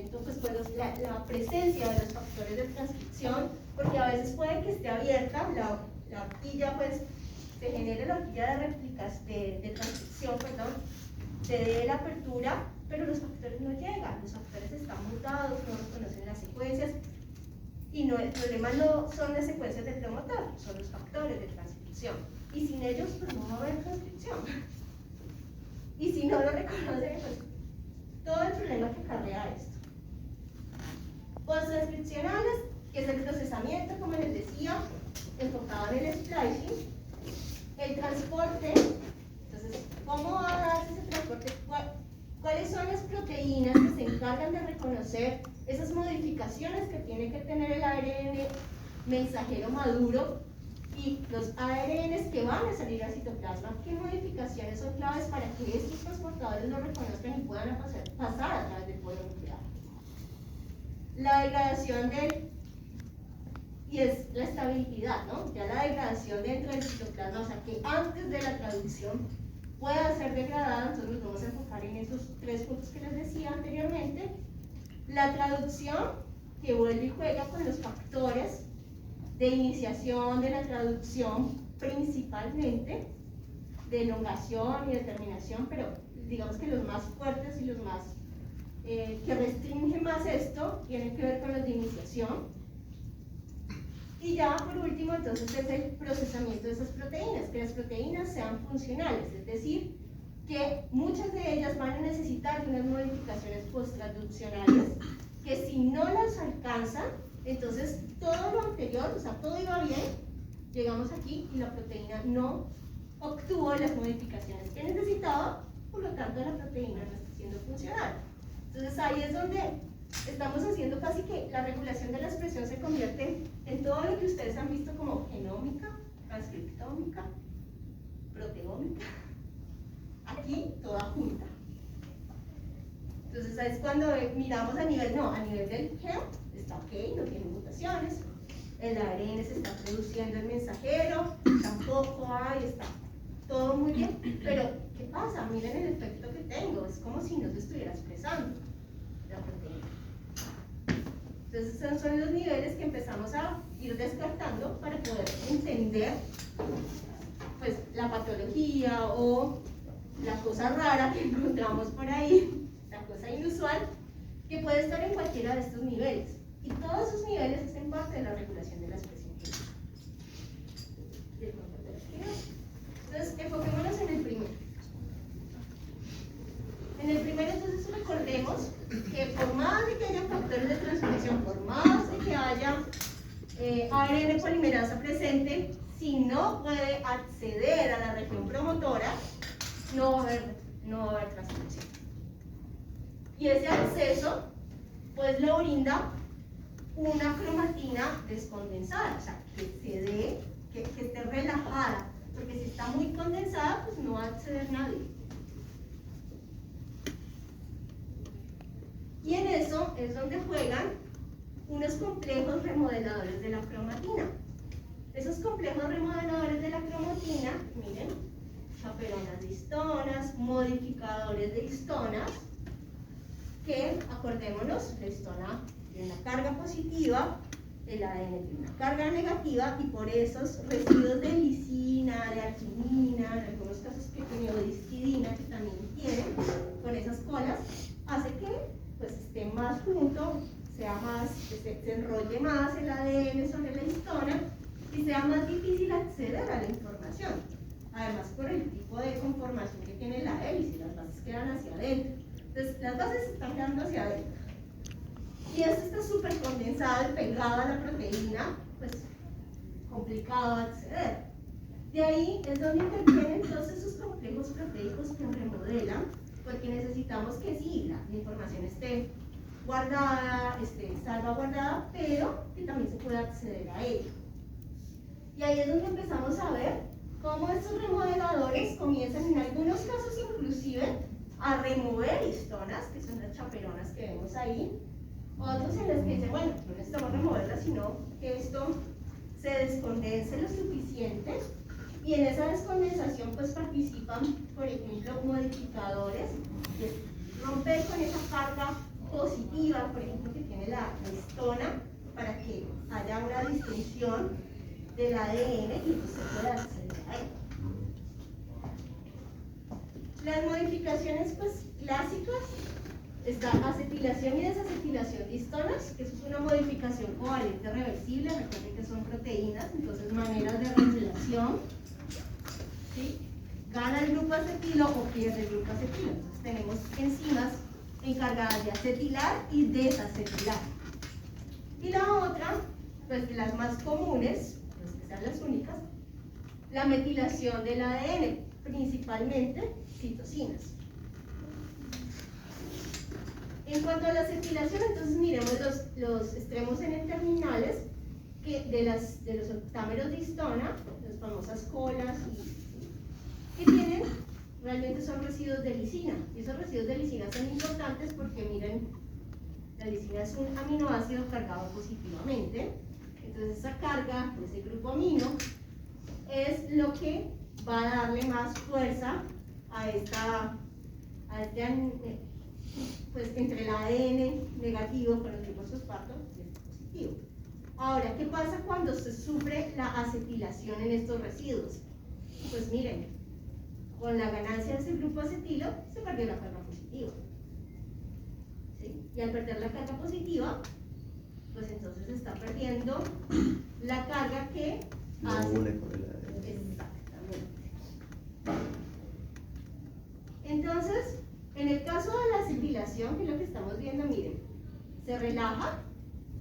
pues la presencia de los factores de transcripción, porque a veces puede que esté abierta la horquilla, pues se genere la horquilla de transcripción, perdón, se dé la apertura, pero los factores no llegan, los factores están mutados, no reconocen las secuencias, y no, el problema no son las secuencias del promotor, son los factores de transcripción, y sin ellos pues no va a haber transcripción, y si no lo reconocen, pues todo el problema que acarrea esto. Posttranscripcionales, que es el procesamiento, como les decía, enfocado en el splicing, el transporte. Entonces, ¿cómo va a darse ese transporte? ¿Cuáles son las proteínas que se encargan de reconocer esas modificaciones que tiene que tener el ARN mensajero maduro y los ARNs que van a salir al citoplasma? ¿Qué modificaciones son claves para que estos transportadores lo reconozcan y puedan pasar a través del polo nuclear? La degradación y es la estabilidad, ¿no? Ya la degradación dentro del citoplasma, o sea que antes de la traducción pueda ser degradada, entonces nos vamos a enfocar en esos 3 puntos que les decía anteriormente. La traducción, que vuelve y juega con los factores de iniciación de la traducción, principalmente de elongación y de terminación, pero digamos que los más fuertes y los más que restringen más esto tienen que ver con los de iniciación. Y ya por último, entonces, es el procesamiento de esas proteínas, que las proteínas sean funcionales, es decir, que muchas de ellas van a necesitar unas modificaciones posttransduccionales, que si no las alcanzan, entonces todo lo anterior, o sea, todo iba bien, llegamos aquí y la proteína no obtuvo las modificaciones que necesitaba, por lo tanto la proteína no está siendo funcional. Entonces ahí es donde estamos haciendo casi que la regulación de la expresión se convierte en todo lo que ustedes han visto como genómica, transcriptómica, proteómica, aquí toda junta. Entonces es cuando miramos a nivel del gen, está ok, no tiene mutaciones, el ARN se está produciendo el mensajero, tampoco hay, está todo muy bien, pero ¿qué pasa? Miren el efecto que tengo, es como si no se estuviera expresando la proteína. Entonces esos son los niveles que empezamos a ir descartando para poder entender pues la patología o la cosa rara que encontramos por ahí, la cosa inusual, que puede estar en cualquiera de estos niveles. Y todos esos niveles hacen parte de la regulación de la expresión química y el control de la actividad. Entonces, enfoquémonos en el primero. En el primero, entonces, recordemos que por más de que haya factores de transcripción, por más de que haya ARN polimerasa presente, si no puede acceder a la región promotora, no va a haber transcripción. Y ese acceso, pues, lo brinda una cromatina descondensada, o sea, que se dé, que esté relajada, porque si está muy condensada, pues no va a acceder nadie. Y en eso es donde juegan unos complejos remodeladores de la cromatina. Esos complejos remodeladores de la cromatina, miren, chaperonas de histonas, modificadores de histonas, que, acordémonos, la histona tiene una carga positiva, el ADN tiene una carga negativa, y por esos residuos de lisina, de arginina, en algunos casos pequeñodistidina que también tienen, con esas colas, hace que pues esté más junto, sea más, se enrolle más el ADN sobre la histona y sea más difícil acceder a la información. Además, por el tipo de conformación que tiene la hélice, las bases quedan hacia adentro. Entonces, las bases están quedando hacia adentro. Y esto está súper condensado y pegado a la proteína, pues complicado acceder. De ahí es donde intervienen todos esos complejos proteicos que remodelan, porque necesitamos que sí, la información esté guardada, esté salvaguardada, pero que también se pueda acceder a ella. Y ahí es donde empezamos a ver cómo estos remodeladores comienzan en algunos casos inclusive a remover histonas, que son las chaperonas que vemos ahí, otros en los que dicen, bueno, no necesitamos removerlas, sino que esto se descondense lo suficiente, y en esa descondensación pues participan, por ejemplo, modificadores, que es romper con esa carga positiva, por ejemplo, que tiene la histona, para que haya una distinción del ADN y entonces se pueda acceder a él. Las modificaciones pues, clásicas, está acetilación y desacetilación de histonas, que eso es una modificación covalente reversible, recuerden que son proteínas, entonces maneras de regulación, ¿sí? Gana el grupo acetilo o pierde el grupo acetilo. Entonces tenemos enzimas encargadas de acetilar y desacetilar. Y la otra, pues de las más comunes, pues que sean las únicas, la metilación del ADN, principalmente citocinas. En cuanto a la acetilación, entonces miremos los extremos N-terminales de los octámeros de histona, las famosas colas, que tienen, realmente son residuos de lisina. Y esos residuos de lisina son importantes porque, miren, la lisina es un aminoácido cargado positivamente. Entonces esa carga, ese grupo amino, es lo que va a darle más fuerza a pues entre el ADN negativo con el grupo fosfato y el positivo. Ahora, ¿qué pasa cuando se sufre la acetilación en estos residuos? Pues miren, con la ganancia de ese grupo acetilo se perdió la carga positiva. ¿Sí? Y al perder la carga positiva, pues entonces se está perdiendo la carga que hace. Exactamente. Entonces, en el caso de la acetilación, que es lo que estamos viendo, miren, se relaja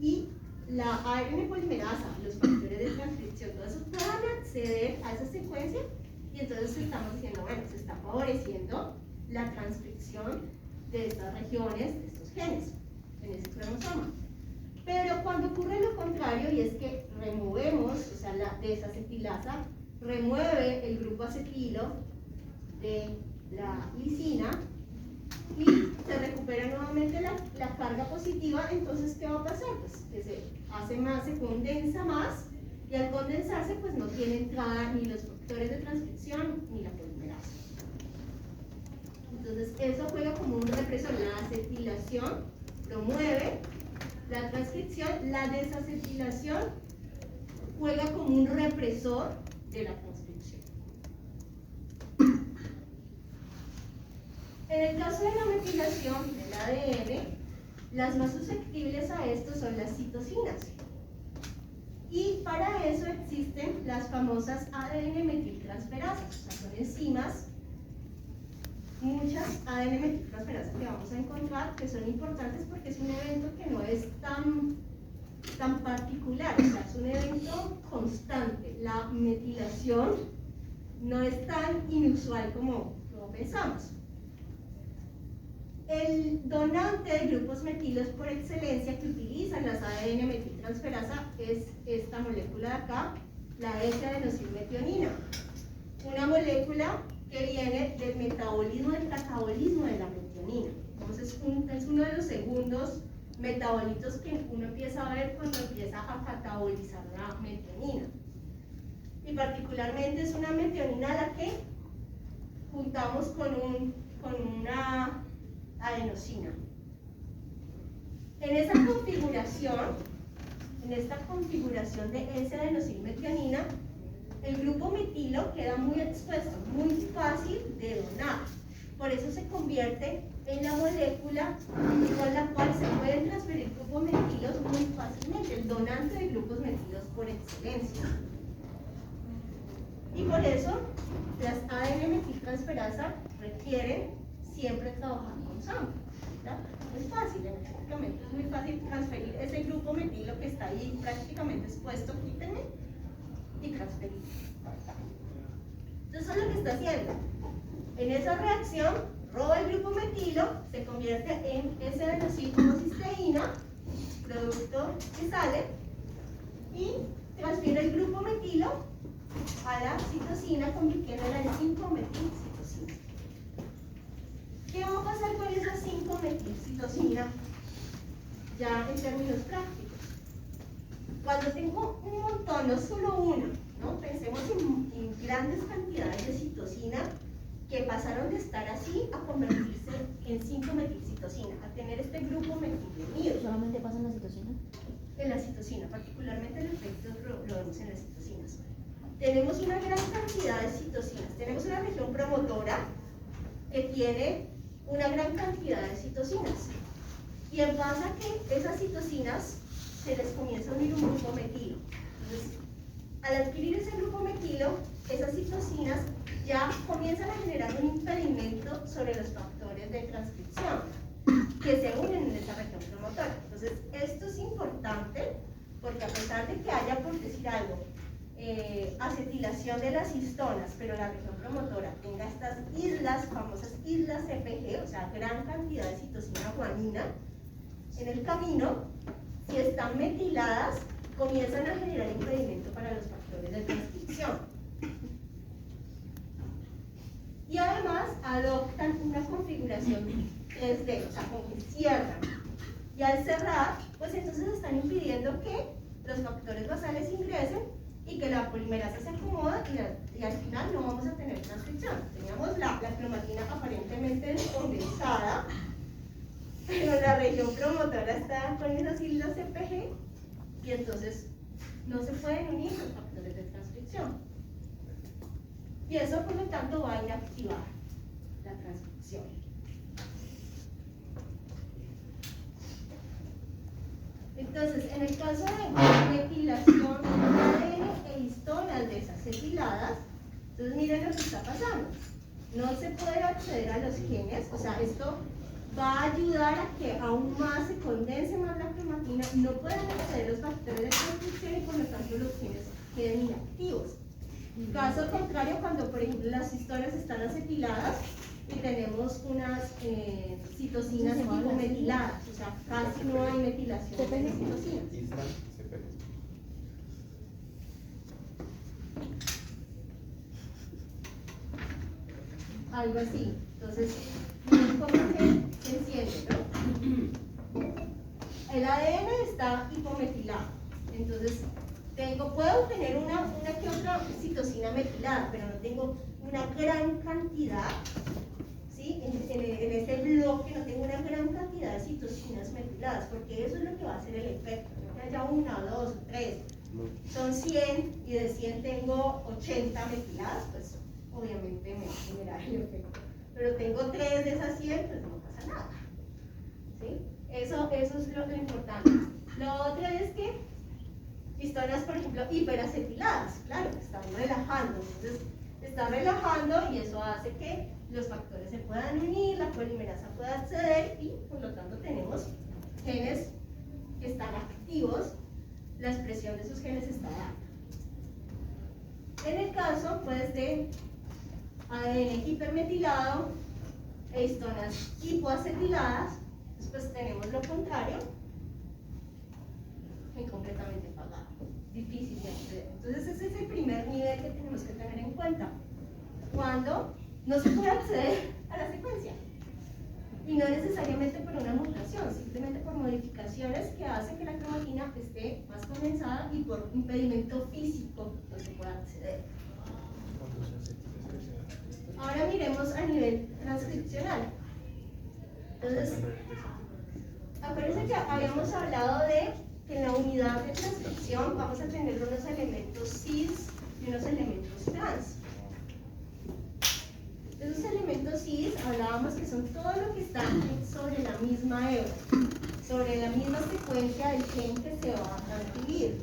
y la ARN polimerasa, los factores de transcripción, todo eso pueden acceder a esa secuencia y entonces estamos diciendo, bueno, se está favoreciendo la transcripción de estas regiones, de estos genes, en ese cromosoma. Pero cuando ocurre lo contrario, y es que removemos, o sea, la desacetilasa remueve el grupo acetilo de la lisina y se recupera nuevamente la carga positiva, entonces ¿qué va a pasar? Pues que se hace más, se condensa más y al condensarse pues no tiene entrada ni los factores de transcripción ni la polimerasa. Entonces eso juega como un represor, la acetilación promueve la transcripción, la desacetilación juega como un represor de la transcripción. En el caso de la metilación del ADN, las más susceptibles a esto son las citocinas. Y para eso existen las famosas ADN metiltransferasas, o sea, son enzimas, muchas ADN metiltransferasas que vamos a encontrar, que son importantes porque es un evento que no es tan particular, o sea, es un evento constante. La metilación no es tan inusual como pensamos. El donante de grupos metilos por excelencia que utilizan las ADN metiltransferasa es esta molécula de acá, la S-adenosilmetionina, una molécula que viene del metabolismo, del catabolismo de la metionina. Entonces es uno de los segundos metabolitos que uno empieza a ver cuando empieza a catabolizar la metionina. Y particularmente es una metionina a la que juntamos con una adenosina. En esta configuración de S-adenosilmetionina, el grupo metilo queda muy expuesto, muy fácil de donar. Por eso se convierte en la molécula con la cual se pueden transferir grupos metilos muy fácilmente, el donante de grupos metilos por excelencia. Y por eso las ADN metiltransferasa requieren siempre trabajar con sangre. Es fácil, efectivamente, es muy fácil transferir ese grupo metilo que está ahí prácticamente expuesto, quítenme, y transferir. Entonces, eso es lo que está haciendo. En esa reacción, roba el grupo metilo, se convierte en S-adenosina, producto que sale, y transfiere el grupo metilo a la citosina, convirtiéndola en 5-metilcitosina. ¿Qué va a pasar con esa 5-metilcitosina ya en términos prácticos? Cuando tengo un montón, no solo uno, ¿no? Pensemos en grandes cantidades de citosina que pasaron de estar así a convertirse en 5-metilcitosina, a tener este grupo metilbromuro. ¿Solamente pasa en la citosina? En la citosina, particularmente el efecto lo vemos en las citosinas. Tenemos una gran cantidad de citosinas. Tenemos una región promotora que tiene una gran cantidad de citosinas. Y en base a que esas citosinas se les comienza a unir un grupo metilo. Entonces, al adquirir ese grupo metilo, esas citosinas ya comienzan a generar un impedimento sobre los factores de transcripción que se unen en esa región promotora. Entonces, esto es importante porque a pesar de que haya, por decir algo, acetilación de las histonas, pero la región promotora tenga estas islas, famosas islas CPG, o sea, gran cantidad de citosina guanina en el camino, si están metiladas, comienzan a generar impedimento para los factores de transcripción. Y además adoptan una configuración 3D, o sea, como que cierran. Y al cerrar, pues entonces están impidiendo que los factores basales ingresen y que la polimerasa se acomoda y al final no vamos a tener transcripción. Teníamos la cromatina aparentemente descondensada, pero la región promotora está con esas islas CPG y entonces no se pueden unir los factores de transcripción. Y eso, por lo tanto, va a inactivar la transcripción. Entonces, en el caso de metilación de ADN e histonas desacetiladas, entonces miren lo que está pasando. No se puede acceder a los genes, o sea, esto va a ayudar a que aún más se condense más la cromatina y no puedan acceder los factores de transcripción y por lo tanto los genes queden inactivos. Caso contrario, cuando por ejemplo las histonas están acetiladas y tenemos unas citosinas hipometiladas, o sea, casi no hay metilación de las citosinas. Algo así. Entonces, ¿cómo se enciende, no? El ADN está hipometilado. Entonces, puedo tener una que otra citosina metilada, pero no tengo una gran cantidad, ¿sí? En este bloque no tengo una gran cantidad de citosinas metiladas, porque eso es lo que va a hacer el efecto. No que haya una, dos o tres. Son 100 y de 100 tengo 80 metiladas, pues obviamente me genera el efecto. Pero tengo 3 de esas 100, pues no pasa nada. ¿Sí? Eso es lo importante. Lo otro es que histonas, por ejemplo, hiperacetiladas, claro, están relajando. Entonces, está relajando y eso hace que los factores se puedan unir, la polimerasa pueda acceder y, por lo tanto, tenemos genes que están activos, la expresión de esos genes está alta. En el caso, pues, de ADN hipermetilado e histonas hipoacetiladas, pues tenemos lo contrario, y completamente apagado, difícil de acceder. Entonces ese es el primer nivel que tenemos que tener en cuenta cuando no se puede acceder a la secuencia, y no necesariamente por una mutación, simplemente por modificaciones que hacen que la cromatina esté más condensada y por impedimento físico no se pueda acceder. Ahora miremos a nivel transcripcional. Entonces, acuérdense que habíamos hablado de que en la unidad de transcripción vamos a tener unos elementos cis y unos elementos trans. Esos elementos cis hablábamos que son todo lo que está sobre la misma hebra, sobre la misma secuencia del gen que se va a transcribir.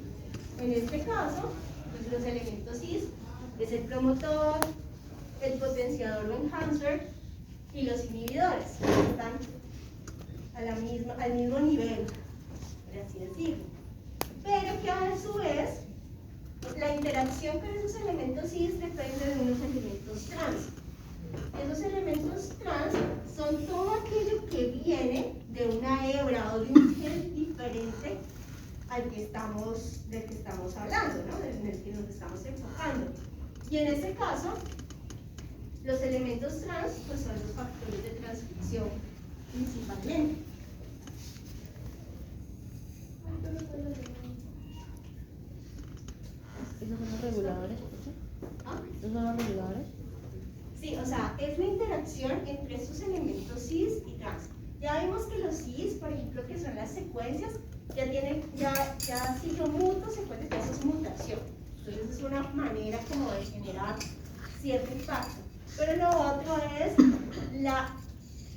En este caso, pues los elementos cis es el promotor, el potenciador o enhancer y los inhibidores, que están al mismo nivel, por así decirlo. Pero que a su vez, la interacción con esos elementos cis depende de unos elementos trans. Esos elementos trans son todo aquello que viene de una hebra o de un gen diferente del que estamos hablando, ¿no? En el que nos estamos enfocando. Y en ese caso, los elementos trans pues son los factores de transcripción principalmente. ¿Esos son los reguladores? ¿Ah? ¿Esos son los reguladores? Sí, o sea, es la secuencias ya siguió mutuas secuencias, eso es mutación. Entonces es una manera como de generar cierto impacto. Pero lo otro es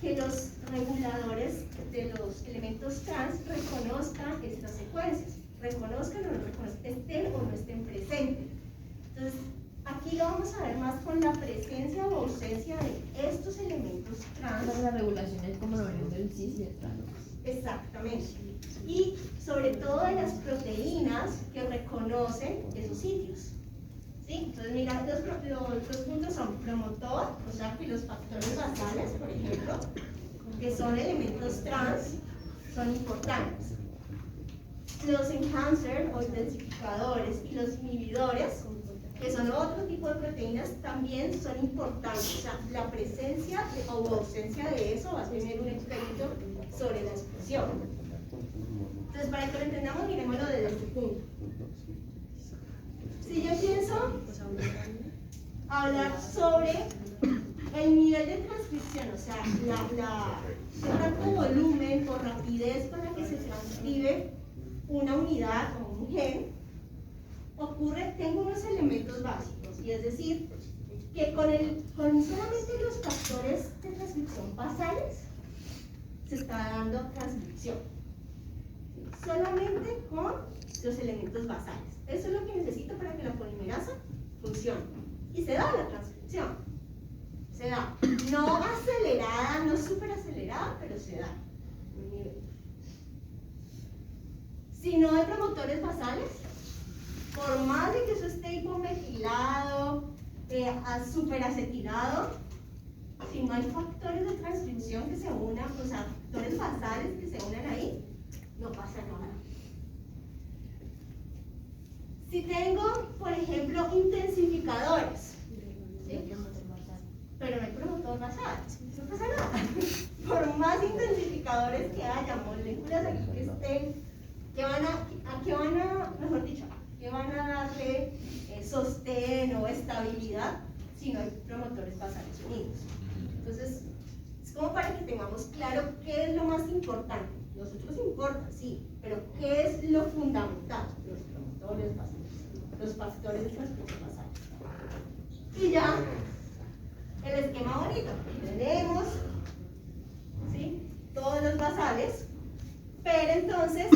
que los reguladores de los elementos trans reconozcan estas secuencias, reconozcan o no reconozcan, estén o no estén presentes. Entonces, aquí lo vamos a ver más con la presencia o ausencia de estos elementos trans. La regulación es como lo ven del cis y el trans. Exactamente. Y sobre todo de las proteínas que reconocen esos sitios. ¿Sí? Entonces, mira, los puntos son promotor, o sea, que los factores basales, por ejemplo, que son elementos trans, son importantes. Los enhancers o intensificadores y los inhibidores, que son otro tipo de proteínas, también son importantes. O sea, la presencia o ausencia de eso va a tener un efecto sobre la expresión. Entonces, para que lo entendamos, miremoslo desde este punto. Si yo pienso hablar sobre el nivel de transcripción, o sea, qué tanto volumen o rapidez con la que se transcribe una unidad o un gen, tengo unos elementos básicos, y es decir, que con solamente los factores de transcripción basales se está dando transcripción. Solamente con los elementos basales. Eso es lo que necesito para que la polimerasa funcione. Y se da la transcripción. Se da. No acelerada, no súper acelerada, pero se da. Si no hay promotores basales, por más de que eso esté hipomethilado, súper acetilado, si no hay factores de transcripción que se unan, o sea, factores basales que se unan ahí, no pasa nada. Si tengo, por ejemplo, intensificadores, ¿sí? Pero no hay promotor basal, no pasa nada. Por más intensificadores que haya, moléculas aquí que estén, que van a darle sostén o estabilidad si no hay promotores basales unidos. Entonces, es como para que tengamos claro qué es lo más importante. Los otros importan, sí, pero ¿qué es lo fundamental? Los promotores basales, los factores de transcripción basales. Y ya, el esquema bonito. Tenemos, ¿sí?, todos los basales, pero entonces,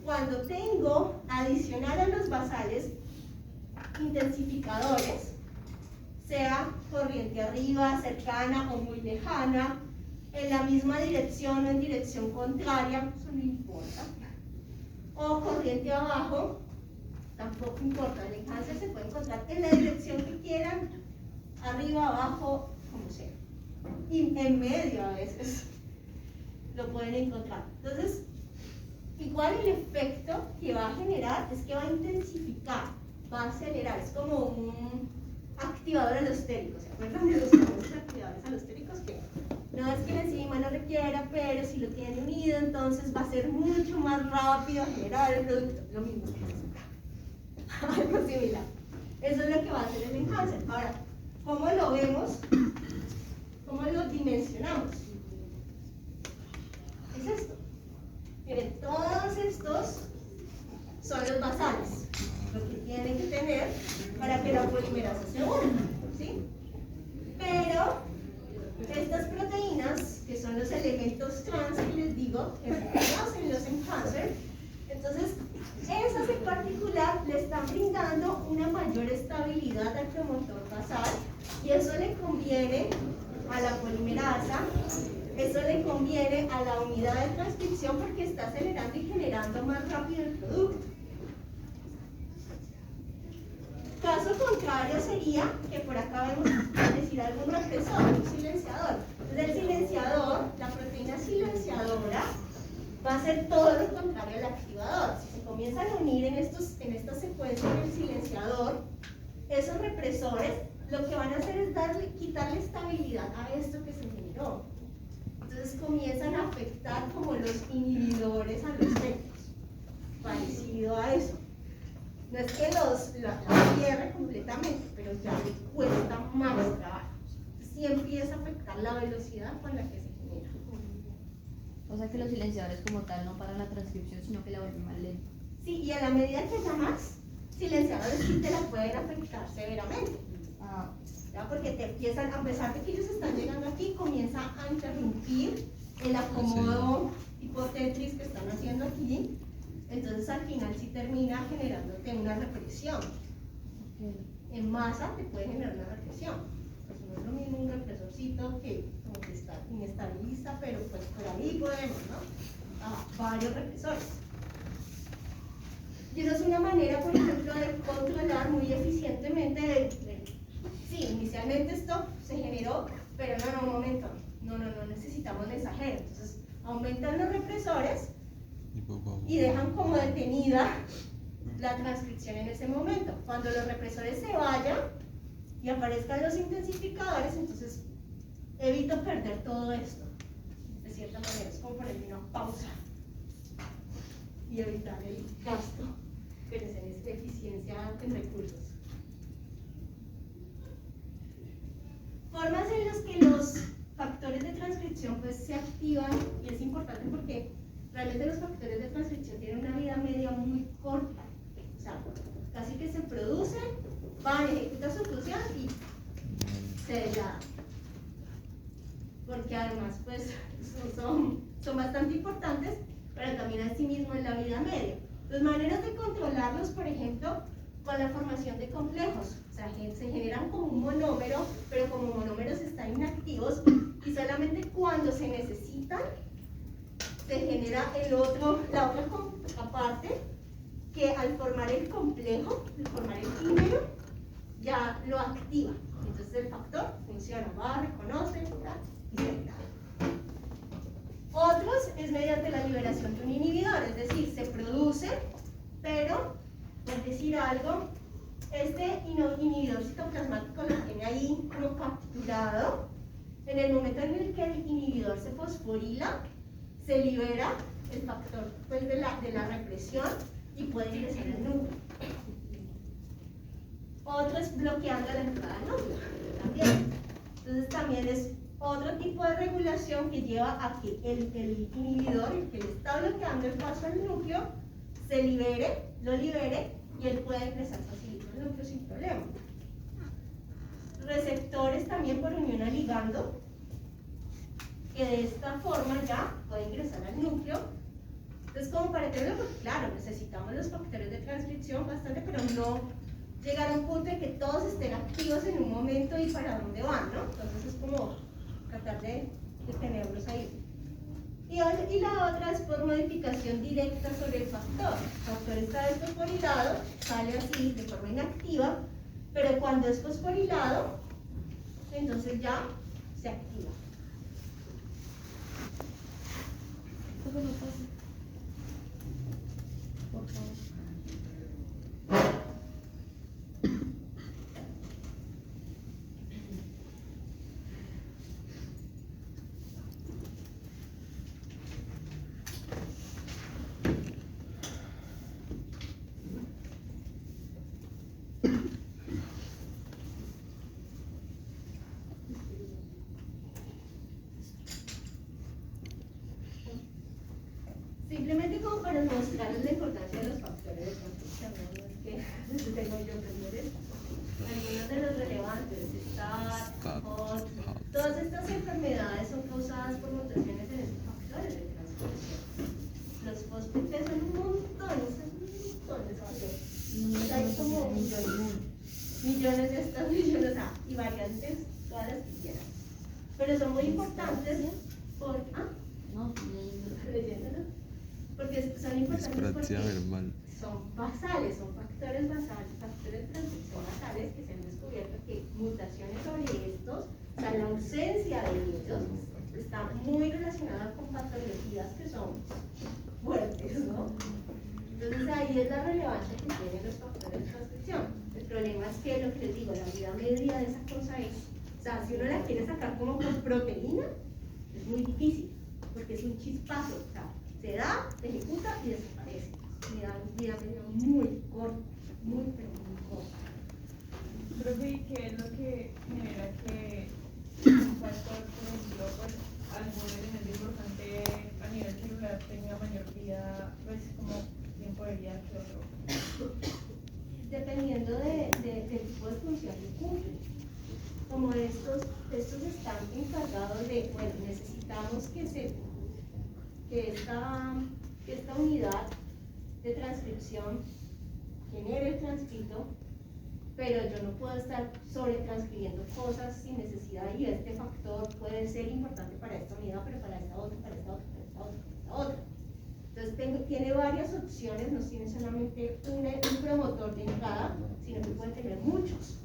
cuando tengo adicional a los basales intensificadores, sea corriente arriba, cercana o muy lejana, en la misma dirección o en dirección contraria, eso no importa, o corriente abajo, tampoco importa, el enhancer se puede encontrar en la dirección que quieran, arriba, abajo, como sea, y en medio a veces lo pueden encontrar. Entonces, igual el efecto que va a generar es que va a intensificar, va a acelerar, es como un activador alostérico. ¿Se acuerdan de los famosos activadores alostéricos? Que no es que la enzima no requiera, pero si lo tiene unido, entonces va a ser mucho más rápido generar el producto. Lo mismo que algo similar. Eso es lo que va a hacer el enhancer. Ahora, ¿cómo lo vemos? ¿Cómo lo dimensionamos? Es esto. Miren, todos estos son los basales, lo que tienen que tener para que la polimerasa se una, ¿sí? Pero estas proteínas, que son los elementos trans que les digo, enfocados en los enhancers, entonces esas en particular le están brindando una mayor estabilidad al promotor basal, y eso le conviene a la polimerasa. Eso le conviene a la unidad de transcripción porque está acelerando y generando más rápido el producto. Caso contrario sería que por acá vemos decir algún represor, un silenciador. Entonces el silenciador, la proteína silenciadora, va a hacer todo lo contrario al activador. Si se comienzan a unir en esta secuencia del silenciador, esos represores lo que van a hacer es quitarle estabilidad a esto que se generó. Entonces comienzan a afectar como los inhibidores a los efectos, parecido a eso. No es que la cierre completamente, pero ya le cuesta más trabajo. Sí empieza a afectar la velocidad con la que se genera. O sea que los silenciadores como tal no paran la transcripción, sino que la vuelven más lenta. Sí, y a la medida que haya más silenciadores sí te la pueden afectar severamente. Ah, ¿Ya? Porque te empiezan, a pesar de que ellos están llegando aquí, comienza a interrumpir el acomodo tipo Tetris que están haciendo aquí. Entonces al final sí termina generándote una represión. ok. En masa te puede generar una represión. Pues no es lo mismo un represorcito que como que está inestabiliza, pero pues por ahí podemos, ¿no? Varios represores. Y esa es una manera, por ejemplo, de controlar muy eficientemente. Sí, inicialmente esto se generó, pero no, un momento, no necesitamos mensajeros. Entonces aumentan los represores y dejan como detenida la transcripción en ese momento. Cuando los represores se vayan y aparezcan los intensificadores, entonces evito perder todo esto. De cierta manera, es como ponerle una pausa y evitar el gasto que les en eficiencia en recursos. Formas en las que los factores de transcripción pues, se activan, y es importante porque realmente los factores de transcripción tienen una vida media muy corta. O sea, casi que se producen, van, ejecutan su función y se degradan. Porque además pues son bastante importantes, pero también asimismo en la vida media. Las maneras de controlarlos, por ejemplo, con la formación de complejos. O sea, se generan como un monómero, pero como monómeros están inactivos y solamente cuando se necesitan se genera la otra contraparte que al formar el complejo, al formar el químero, ya lo activa. Entonces el factor funciona, va, reconoce, ¿verdad? Y se activa. Otros es mediante la liberación de un inhibidor, es decir, se produce, pero, por decir algo, este inhibidor citoplasmático lo tiene ahí como capturado. En el momento en el que el inhibidor se fosforila, se libera el factor pues, de la represión y puede ingresar al núcleo. Otro es bloqueando la entrada al núcleo, también. Entonces también es otro tipo de regulación que lleva a que el inhibidor, el que le está bloqueando el paso al núcleo, se libere, lo libere y él puede ingresar facilito al núcleo sin problema. Receptores también por unión a ligando, que de esta forma ya puede ingresar al núcleo. Entonces, como para tenerlo, pues claro, necesitamos los factores de transcripción bastante, pero no llegar a un punto en que todos estén activos en un momento y para dónde van, ¿no? Entonces es como tratar de tenerlos ahí. Y la otra es por modificación directa sobre el factor. El factor está desfosforilado, sale así de forma inactiva, pero cuando es fosforilado, entonces ya se activa. ¿Esto que no pasa? Por favor. Simplemente como para mostrarles la importancia de los factores de transcripción, no es que tengo yo aprender algunos de los relevantes, STAT, HOT, todas estas enfermedades son causadas por mutaciones en estos factores de transcripción. Los fosfatos son un montón de factores. Hay como millones de estos millones, y variantes, todas las que quieran. Pero son muy importantes porque, No, leyéndolo, porque son importantes porque verbal. son basales, son factores basales, factores de transcripción basales que se han descubierto que mutaciones sobre estos, o sea, la ausencia de ellos, está muy relacionada con patologías que son fuertes, ¿no? Entonces ahí es la relevancia que tienen los factores de transcripción. El problema es que lo que les digo, la vida media de esa cosa es, o sea, si uno la quiere sacar como con proteína, es muy difícil, porque es un chispazo, o sea, se da, se ejecuta y desaparece. Vida media muy corta, pero muy corta. Profe, ¿y qué es lo que genera que un factor, por ejemplo, pues, algún elemento importante a nivel como estos están encargados de, bueno, necesitamos que esta unidad de transcripción genere el transcrito, pero yo no puedo estar sobretranscribiendo cosas sin necesidad, y este factor puede ser importante para esta unidad, pero para esta otra, para esta otra, para esta otra, para esta otra. Entonces tiene varias opciones, no tiene solamente un promotor de entrada, sino que puede tener muchos.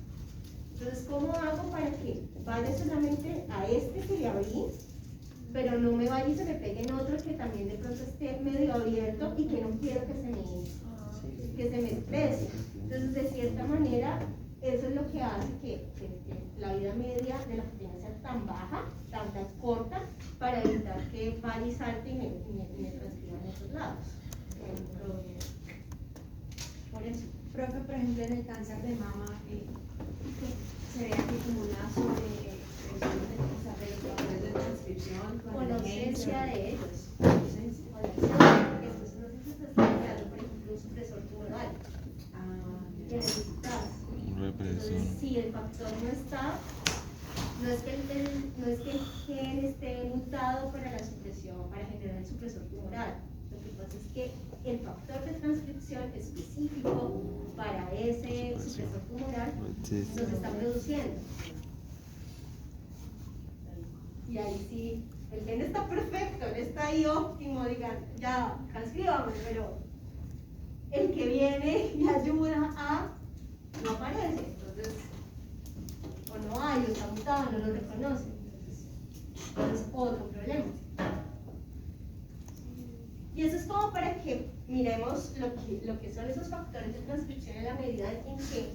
Entonces, ¿cómo hago para que vaya solamente a este que le abrí, pero no me vaya y se me pegue en otro que también de pronto esté medio abierto y que no quiero que se me exprese? Entonces, de cierta manera, eso es lo que hace que la vida media de la proteína sea tan baja, tan corta, para evitar que vaya y salte y me transcriba en otros lados. Por eso. Profe, por ejemplo, en el cáncer de mama, se ve aquí como una sobreexpresión de los factores de transcripción con la Conocencia gente. de ellos. Conocencia de ellos. Entonces, no sé si se está creando, por ejemplo, un supresor tumoral. Que necesitas. Entonces, si el factor no está, no es que el gen esté mutado para la supresión, para generar el supresor tumoral. Lo que pasa es que el factor de transcripción específico para ese supresor tumoral no se está produciendo. Y ahí sí, el gen está perfecto, él está ahí óptimo, digan, ya, transcribamos, pero el que viene y ayuda a no aparece, entonces, o no hay, o está mutado, no lo reconoce, entonces es otro problema. Y eso es como para que miremos lo que son esos factores de transcripción en la medida en que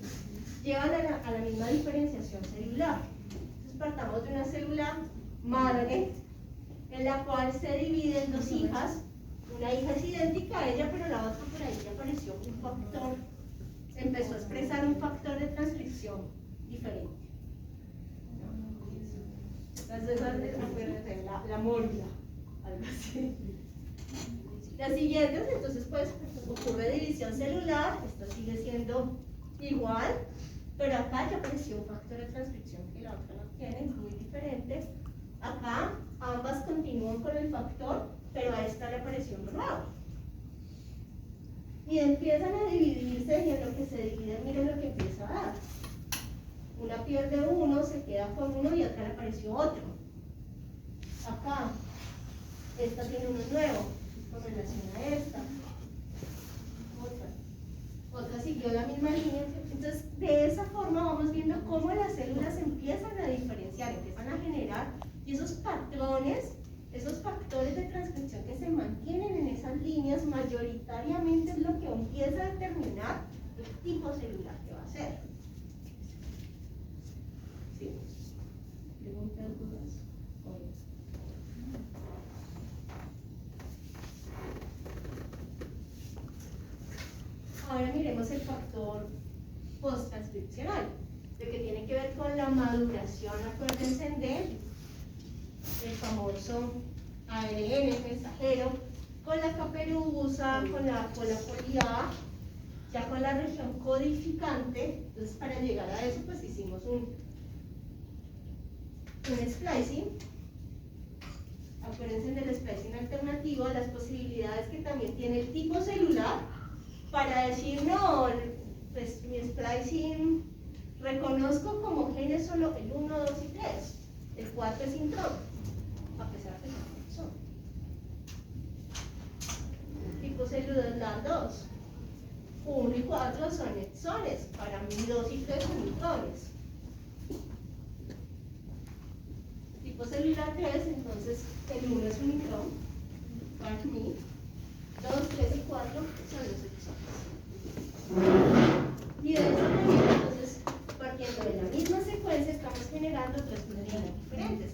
llevan a la misma diferenciación celular. Entonces partamos de una célula madre en la cual se dividen dos hijas. Una hija es idéntica a ella, pero la otra por ahí ya apareció un factor, empezó a expresar un factor de transcripción diferente. Entonces, acuérdense, la moria, algo así. Las siguientes, entonces, pues, ocurre división celular, esto sigue siendo igual, pero acá ya apareció un factor de transcripción que la otra no tiene, muy diferente. Acá ambas continúan con el factor, pero a esta le apareció un nuevo. Y empiezan a dividirse, y en lo que se divide, miren lo que empieza a dar. Una pierde uno, se queda con uno y acá le apareció otro. Acá, esta tiene uno nuevo, con relación a esta. Otra siguió la misma línea. Entonces, de esa forma vamos viendo cómo las células empiezan a diferenciar, empiezan a generar, y esos patrones, esos factores de transcripción que se mantienen en esas líneas, mayoritariamente es lo que empieza a determinar el tipo celular que va a ser. ¿Sí? ¿Preguntas, dudas? Ahora miremos el factor posttranscripcional, lo que tiene que ver con la maduración, acuérdense del famoso ARN mensajero, con la caperuza, con la poli A, ya con la región codificante. Entonces, para llegar a eso, pues hicimos un splicing. Acuérdense del splicing alternativo, las posibilidades que también tiene el tipo celular, para decir, no, pues mi splicing reconozco como genes solo el 1, 2 y 3, el 4 es intron, a pesar de que no son. Tipo celular 2, 1 y 4 son exones, para mí 2 y 3 son intrones. Tipo celular 3, entonces el 1 es un intron, para mí 2, 3 y 4 son los exones. Y de esa manera, entonces, partiendo de la misma secuencia, estamos generando tres proteínas diferentes.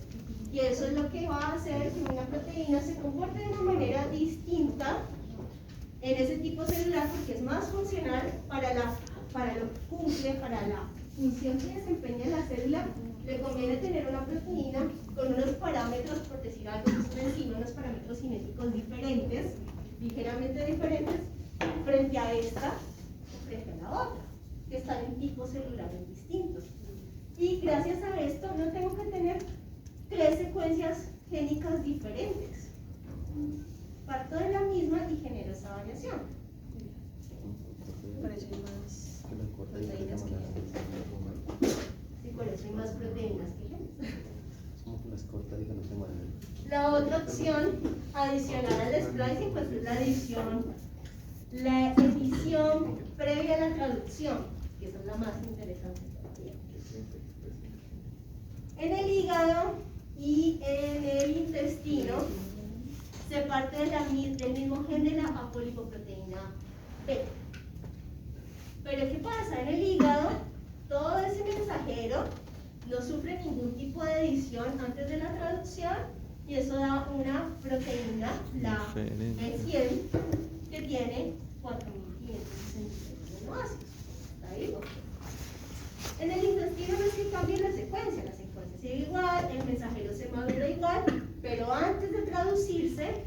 Y eso es lo que va a hacer que una proteína se comporte de una manera distinta en ese tipo celular, porque es más funcional para lo que cumple, para la función que desempeña la célula. Le conviene tener una proteína con unos parámetros, por decir algo, por encima, unos parámetros cinéticos diferentes, ligeramente diferentes, frente a esta o frente a la otra, que están en tipos celulares distintos. Y gracias a esto no tengo que tener 3 secuencias génicas diferentes. Parto de la misma y genero esa variación. Parecen más Que la corta y proteínas que genes. Sí, por eso hay más proteínas que genes. Es como que las cortas y que no se mueven. La otra opción adicional al splicing pues es la edición previa a la traducción, que esa es la más interesante todavía. En el hígado y en el intestino se parte del mismo gen de la apolipoproteína B. Pero ¿qué pasa? En el hígado, todo ese mensajero no sufre ningún tipo de edición antes de la traducción y eso da una proteína, la B100, que tiene 4.566 aminoácidos. ¿Está ahí? En el intestino no es que cambie la secuencia sigue igual, el mensajero se madura igual, pero antes de traducirse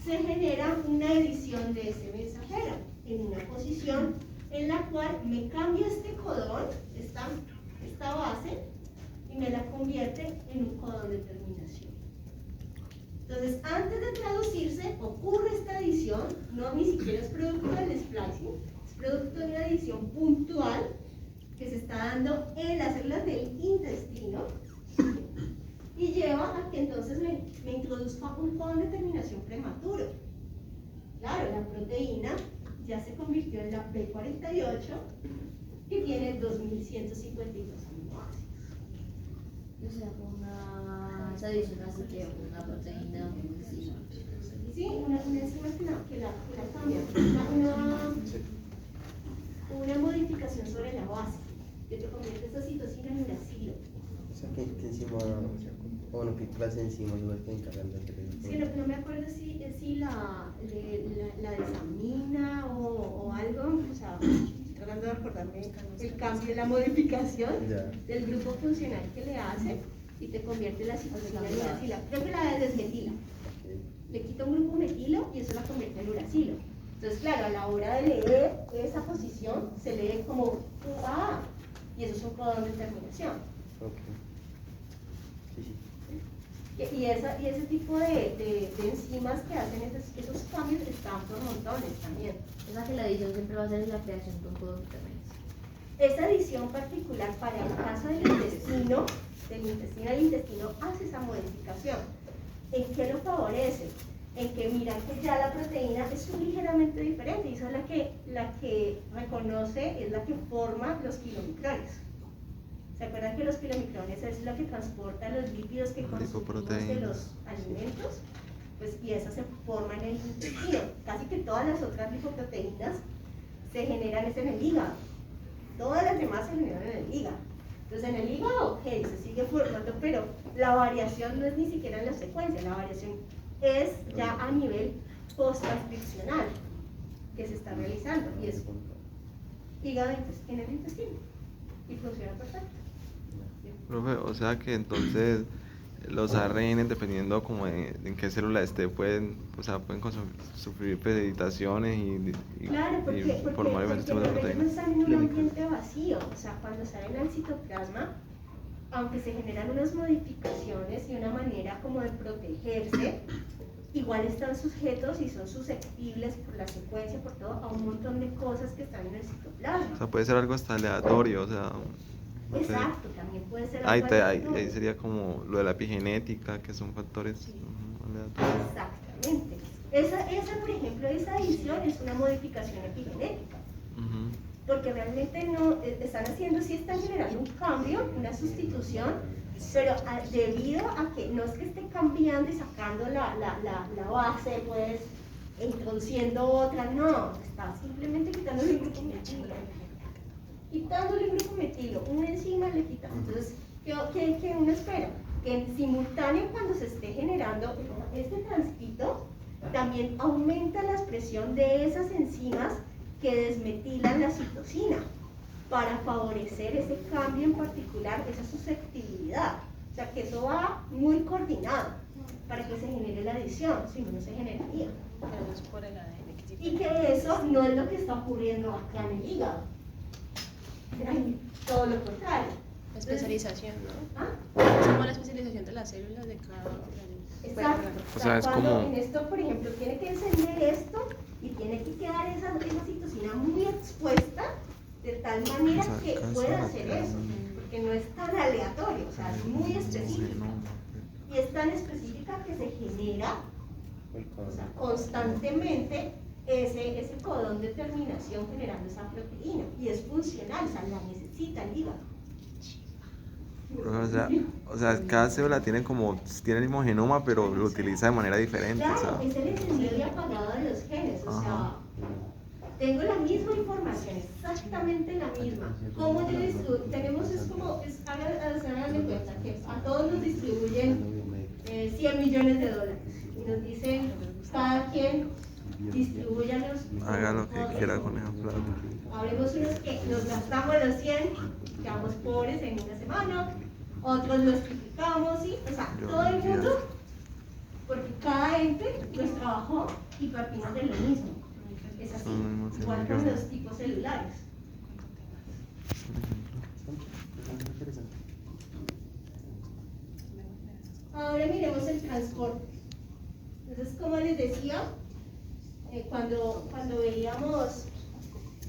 se genera una edición de ese mensajero en una posición en la cual me cambia este codón, esta base, y me la convierte en un codón de terminación. Entonces, antes de traducirse, ocurre esta edición, no ni siquiera es producto del splicing, es producto de una edición puntual que se está dando en las células del intestino y lleva a que entonces me introduzca un codón de terminación prematuro. Claro, la proteína ya se convirtió en la B48, que tiene 2.152 aminoácidos. O sea, esa edición hace que una proteína, una enzima. Sí, una enzima que la cambia, una modificación sobre la base, que te convierte esa citosina en uracilo. O sea, que encima, o bueno, que las enzimas son las que encargan de hacer eso. Sí, no me acuerdo si la desamina o algo, o sea, estoy tratando de acordarme el cambio, la modificación Ya. del grupo funcional que le hace y te convierte la citosina en uracilo. Creo que la desmetila. Le quita un grupo metilo y eso la convierte en uracilo. Entonces, claro, a la hora de leer esa posición se lee como UA y eso es un codón de terminación. Ok. Sí, sí. Y ese tipo de enzimas que hacen esos cambios están por montones también. O sea que la edición siempre va a ser la creación de un codón de terminación. Esa edición particular para el caso del intestino al intestino hace esa modificación. ¿En qué lo favorece? En que mira que ya la proteína es ligeramente diferente y esa es la que reconoce, es la que forma los kilomicrones. ¿Se acuerdan que los kilomicrones es lo que transporta los lípidos que consumimos de los alimentos? Pues y esas se forman en el intestino. Casi que todas las otras lipoproteínas se generan en el hígado. Todas las demás se generan en el hígado. Entonces en el hígado, ok, se sigue formando, pero la variación no es ni siquiera en la secuencia, la variación es ya a nivel post-transcripcional que se está realizando y es hígado en el intestino y funciona perfecto. Profe, o sea que entonces los ARN, dependiendo como en qué célula esté, pueden sufrir editaciones y Claro, porque formar diferentes tipos de no proteínas. están en un ambiente vacío, o sea, cuando salen al citoplasma, aunque se generan unas modificaciones y una manera como de protegerse, igual están sujetos y son susceptibles por la secuencia, por todo, a un montón de cosas que están en el citoplasma. O sea, puede ser algo hasta aleatorio, o sea. No sé. Exacto, también puede ser Ahí, algo aleatorio. ahí sería como lo de la epigenética, que son factores aleatorios. Exactamente. Esa, por ejemplo, esa edición es una modificación epigenética. Ujú. Porque realmente no están haciendo, sí están generando un cambio, una sustitución, pero debido a que no es que esté cambiando y sacando la base, pues, e introduciendo otra, no, está simplemente quitándole un grupo metilo. Quitándole un grupo metilo, una enzima le quita. Entonces, ¿qué uno espera? Que en simultáneo cuando se esté generando este transcrito, también aumenta la expresión de esas enzimas que desmetilan la citosina para favorecer ese cambio en particular, esa susceptibilidad. O sea, que eso va muy coordinado para que se genere la adición, si no, no se generaría. Pero es por el ADN que sí. Y que eso no es lo que está ocurriendo acá en el hígado. Todo lo contrario. La especialización, ¿no? ¿Ah? Es como la especialización de las células de cada organismo. Exacto. O sea, es cuando como- en esto, por ejemplo, tiene que encender esto y tiene que quedar esa citosina muy expuesta de tal manera que pueda hacer eso, porque no es tan aleatorio, o sea, es muy específica. Y es tan específica que se genera, o sea, constantemente ese codón de terminación generando esa proteína. Y es funcional, o sea, la necesita el hígado. O sea, cada célula tiene el mismo genoma, pero lo utiliza de manera diferente, Claro, ¿sabes? es el encendido y apagado de los genes, o sea, tengo la misma información, exactamente la misma. ¿Cómo yo tenemos, hagan de cuenta que a todos nos distribuyen 100 millones de dólares y nos dicen, cada quien distribúyanos. Haga lo que quiera con esa plata. Habremos unos que nos gastamos los 100, quedamos pobres en una semana, otros los triplicamos, ¿sí? O sea, todo el mundo, porque cada ente pues trabajó y partimos de lo mismo. Es así, igual con los tipos celulares. Ahora miremos el transporte. Entonces, como les decía, cuando veíamos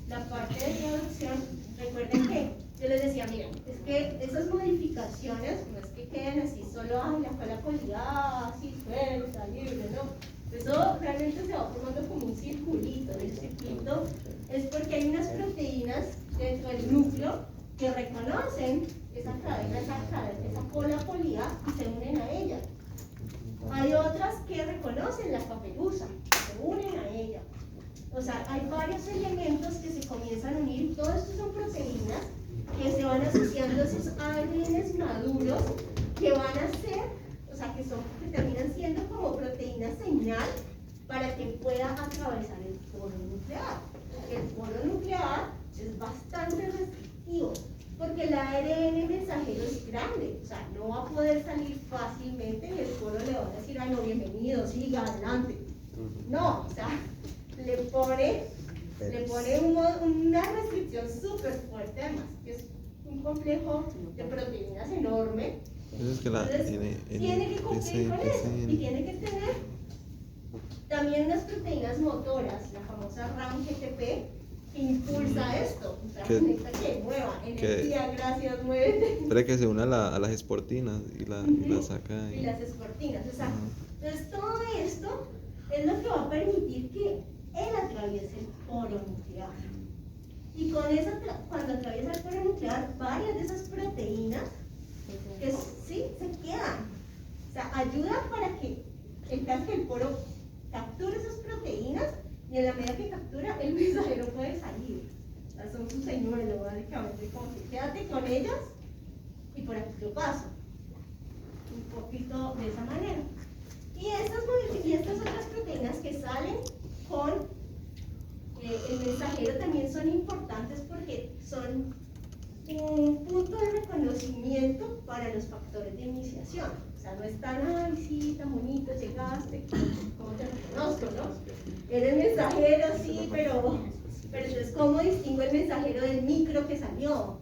la parte de producción, recuerden que yo les decía, miren, es que esas modificaciones no es que queden así solo, ay, la cola polida, así suelta, libre, no. Eso realmente se va formando como un circulito. El circulito es porque hay unas proteínas dentro del núcleo que reconocen esa cadena, esa cola polida y se unen a ella. Hay otras que reconocen la papelusa, se unen a ella. O sea, hay varios elementos que se comienzan a unir y todo esto son proteínas que se van asociando a esos ARNs maduros que van a ser, o sea, que terminan siendo como proteína señal para que pueda atravesar el polo nuclear. El polo nuclear es bastante restrictivo porque el ARN mensajero es grande, o sea, no va a poder salir fácilmente y el polo le va a decir, ah, no, bienvenido, siga adelante. No, o sea, le pone una restricción súper fuerte, además, que es un complejo de proteínas enorme. Entonces que Tiene que cumplir con eso y tiene que tener también unas proteínas motoras, la famosa RAM-GTP, que impulsa esto, o sea, conecta que mueva, energía, gracias, muévete. Espera que se una a las esportinas y la saca ahí. Y las esportinas, exacto. Entonces todo esto es lo que va a permitir que él atraviese el polo nuclear. Y con cuando atraviesa el polo nuclear, varias de esas proteínas que sí se quedan. O sea, ayuda para que en caso que el polo capture esas proteínas y en la medida que captura, el mensajero puede salir. O sea, son sus señuelos, básicamente, como que quédate con ellas y por aquí yo paso. Un poquito de esa manera. Y estas otras proteínas que salen con el mensajero también son importantes porque son un punto de reconocimiento para los factores de iniciación. O sea, no es tan, ay, sí, tan bonito, llegaste, ¿cómo te reconozco, no? Eres mensajero, sí, pero entonces, ¿cómo distingo el mensajero del micro que salió?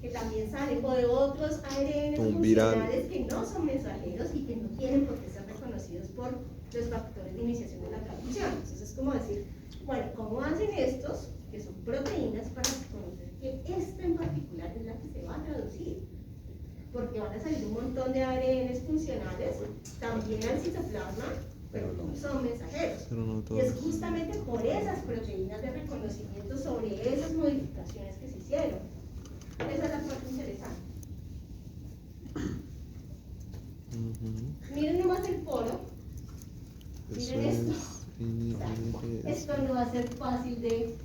Que también salen, o de otros ARN funcionales que no son mensajeros y que no tienen por qué ser reconocidos por los factores de iniciación de la traducción. Entonces, es como decir, bueno, ¿cómo hacen estos, que son proteínas, para reconocer que esta en particular es la que se va a traducir? Porque van a salir un montón de ARNs funcionales también al citoplasma, pero no son mensajeros. Y es justamente por esas proteínas de reconocimiento sobre esas modificaciones que se hicieron. Esa es la parte interesante. Miren nomás el polo. Miren esto. Esto no va a ser fácil de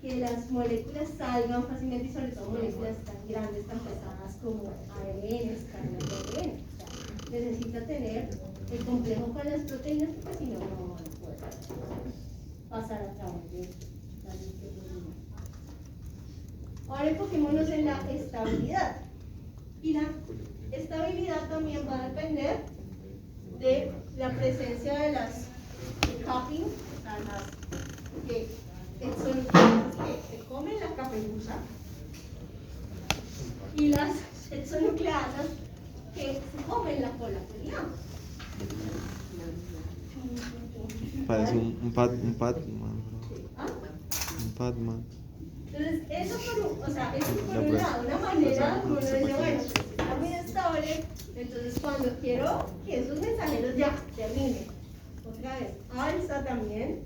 que las moléculas salgan fácilmente y sobre todo moléculas tan grandes, tan pesadas como ARN, cadenas de ARN. O sea, necesita tener el complejo con las proteínas porque si no, no van a poder pasar a través de la proteína. Ahora enfoquémonos en la estabilidad. Y la estabilidad también va a depender de la presencia de las capping, o sea, las que son las que se comen la caperuza exonucleasas que se comen la cola peliana. Parece un Batman, ¿Ah? un Batman. Entonces, eso o sea, eso por No, un pues, lado, una manera como uno pues, dice, pues, bueno, pues, está muy estable, entonces cuando quiero que esos mensajeros ya terminen, otra vez, alza también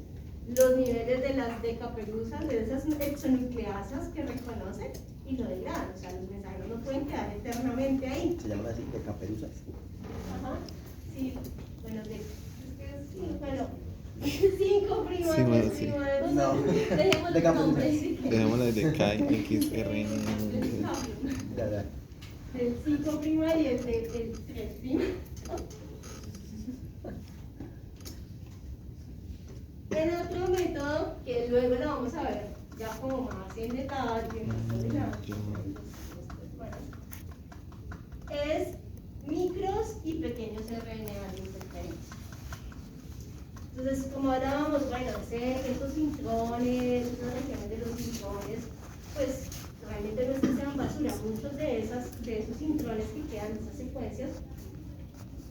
los niveles de las decaperuzas, de esas exonucleasas que reconocen y lo degradan, o sea, los mensajeros no pueden quedar eternamente ahí. Se llaman así, de caperuzas. Ajá, sí, bueno, es que sí, bueno, 5 prima, Sí, bueno, 10 sí. prima, No. dejemos De los nombres. Dejémosle de K, X, R, N. Ya, ya. Del 5' y el 3'. El otro método, que luego lo vamos a ver ya como más en detalle, más adelante, es micros y pequeños RNA de interferencia. Entonces, como hablábamos, bueno, esos intrones, esas regiones de los intrones, pues realmente no es que sean basura, muchos de esos intrones que quedan, esas secuencias,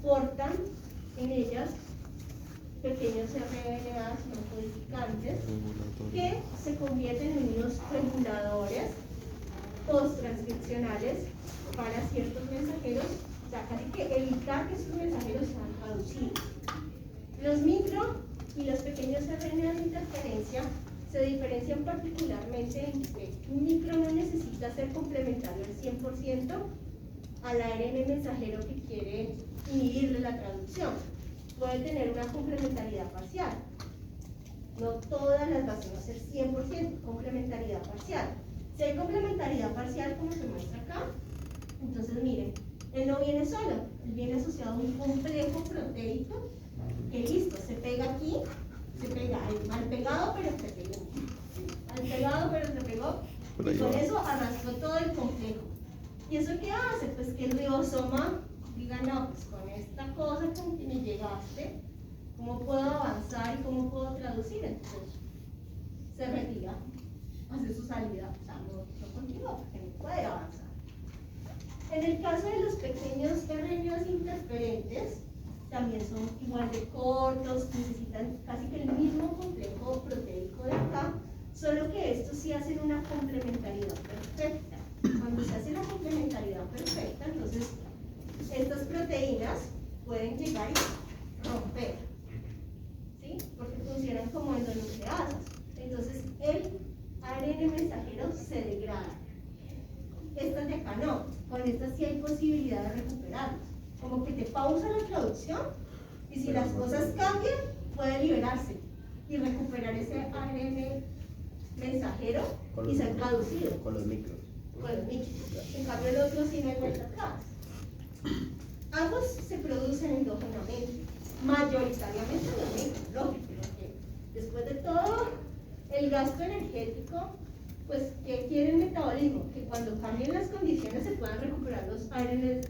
portan en ellas pequeños RNAs no codificantes que se convierten en unos reguladores post-transcripcionales para ciertos mensajeros, o sea, casi que evitar que esos mensajeros sean traducidos. Los micro y los pequeños RNA de interferencia se diferencian particularmente en que un micro no necesita ser complementario al 100% al ARN mensajero que quiere inhibirle la traducción. Puede tener una complementariedad parcial. No todas las vacunas a ser 100% complementariedad parcial. Si hay complementariedad parcial, como se muestra acá, entonces miren, él no viene solo, él viene asociado a un complejo proteico que listo, se pega aquí, se pega al pegado, pero se pegó. Al pegado, pero se pegó. Y con eso arrastró todo el complejo. ¿Y eso qué hace? Pues que el ribosoma diga, no, pues con esta cosa con que me llegaste, ¿cómo puedo avanzar y cómo puedo traducir? Entonces, se retira, hace su salida, o sea, no continúa porque no puede avanzar. En el caso de los pequeños RNAs interferentes, también son igual de cortos, necesitan casi que el mismo complejo proteico de acá, solo que estos sí hacen una complementariedad perfecta. Cuando se hace la complementariedad perfecta, entonces estas proteínas pueden llegar y romper, ¿sí? Porque funcionan como endonucleasas. Entonces el ARN mensajero se degrada. Estas de acá no, con estas sí hay posibilidad de recuperarlas. Como que te pausa la traducción y si las cosas cambian, puede liberarse y recuperar ese ARN mensajero y ser traducido. Con los micros. Con los micros. En cambio el otro sí no hay vuelta atrás. Ambos se producen endógenamente, mayoritariamente los micros, lógico, porque después de todo el gasto energético, pues ¿qué quiere el metabolismo? Que cuando cambien las condiciones se puedan recuperar los ARN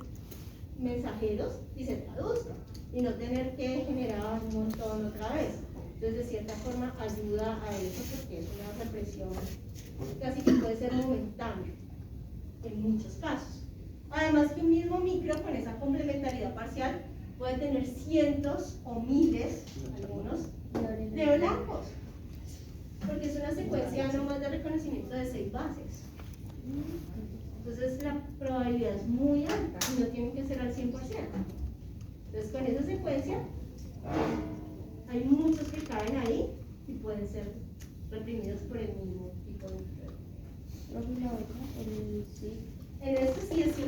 mensajeros y se traduzcan y no tener que generar un montón otra vez. Entonces de cierta forma ayuda a eso porque es una represión casi que puede ser momentánea en muchos casos. Además que un mismo micro con esa complementariedad parcial puede tener cientos o miles, algunos, de blancos, porque es una secuencia no más de reconocimiento de 6 bases. Entonces la probabilidad es muy alta y no tienen que ser al 100%. Entonces con esa secuencia hay muchos que caen ahí y pueden ser reprimidos por el mismo tipo de en este sí es 100%.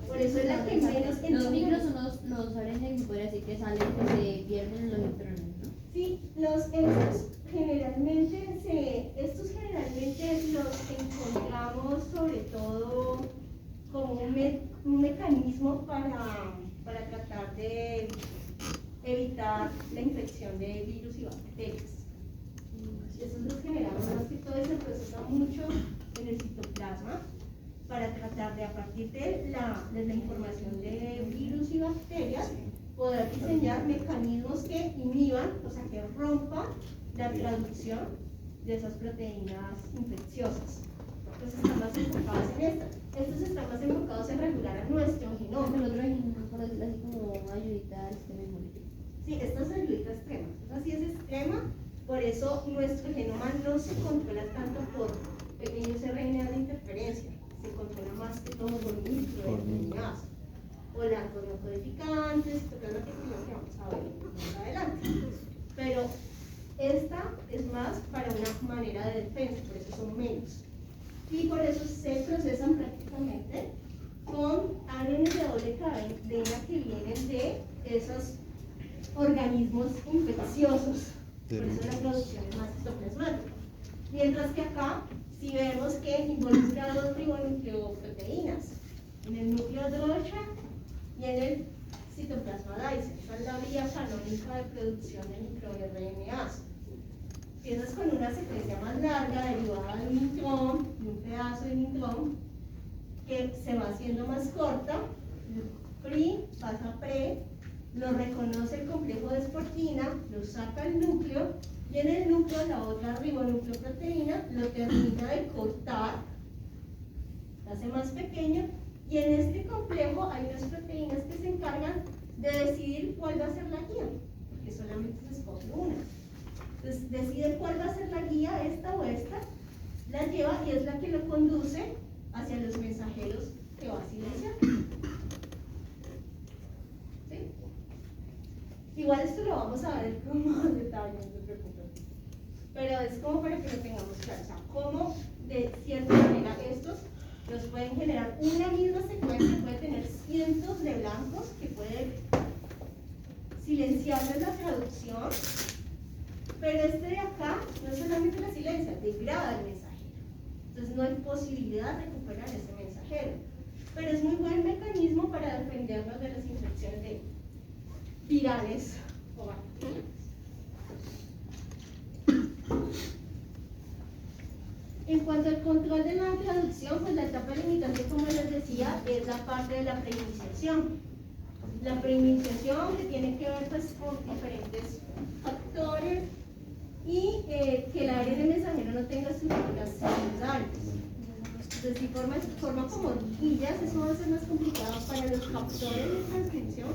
Por eso es la que menos Los micros son los ARN que podría decir que salen, que se pierden en los neutrones, ¿no? Sí, estos generalmente los encontramos sobre todo como un mecanismo para tratar de evitar la infección de virus y bacterias. Esos los generamos más que todo y se procesan mucho en el citoplasma para tratar de, a partir de la información de virus y bacterias, poder diseñar mecanismos que inhiban, o sea, que rompan la traducción de esas proteínas infecciosas. Estos están más enfocados en esta. Estos están más enfocados en regular a nuestro genoma. El otro genoma, por decirlo así, como una ayudita al sistema inmunitario. Sí, esta es la ayudita extrema. Esta sí es extrema, por eso nuestro genoma no se controla tanto por pequeños RNA de interferencia, se controla más que todo por microRNAs o largos no codificantes, que es lo que vamos a ver más adelante. Pero esta es más para una manera de defensa, por eso son menos. Y por eso se procesan prácticamente con ARN de doble cadena que vienen de esos organismos infecciosos. Por eso la producción es más citoplasmática. Mientras que acá, si vemos que involucra dos ribonucleoproteínas, en el núcleo drocha y en el citoplasma DICE. Esa es la vía canónica de producción de microRNAs. Empiezas con una secuencia más larga derivada de un intrón, de un pedazo de intrón, que se va haciendo más corta. PRI pasa a PRE, lo reconoce el complejo de Sportina, lo saca el núcleo, y en el núcleo la otra ribonucleoproteína lo termina de cortar, lo hace más pequeño, y en este complejo hay unas proteínas que se encargan de decidir cuál va a ser la guía, porque solamente se escoge una. Entonces decide cuál va a ser la guía, esta o esta, la lleva y es la que lo conduce hacia los mensajeros que va a silenciar. ¿Sí? Igual esto lo vamos a ver con más detalle, no se preocupen. Pero es como para que lo tengamos claro, o sea, cómo de cierta manera estos nos pueden generar una misma secuencia, puede tener cientos de blancos que pueden silenciarles la traducción, pero este de acá no solamente la silencia, degrada el mensajero. Entonces no hay posibilidad de recuperar ese mensajero. Pero es muy buen mecanismo para defendernos de las infecciones de virales o bacterias. En cuanto al control de la traducción, pues la etapa limitante, como les decía, es la parte de la preiniciación. La preiniciación que tiene que ver pues, con diferentes factores y que el ARN mensajero no tenga estructuras celulares. Entonces, si forma como horquillas, eso va a ser más complicado para los factores de transcripción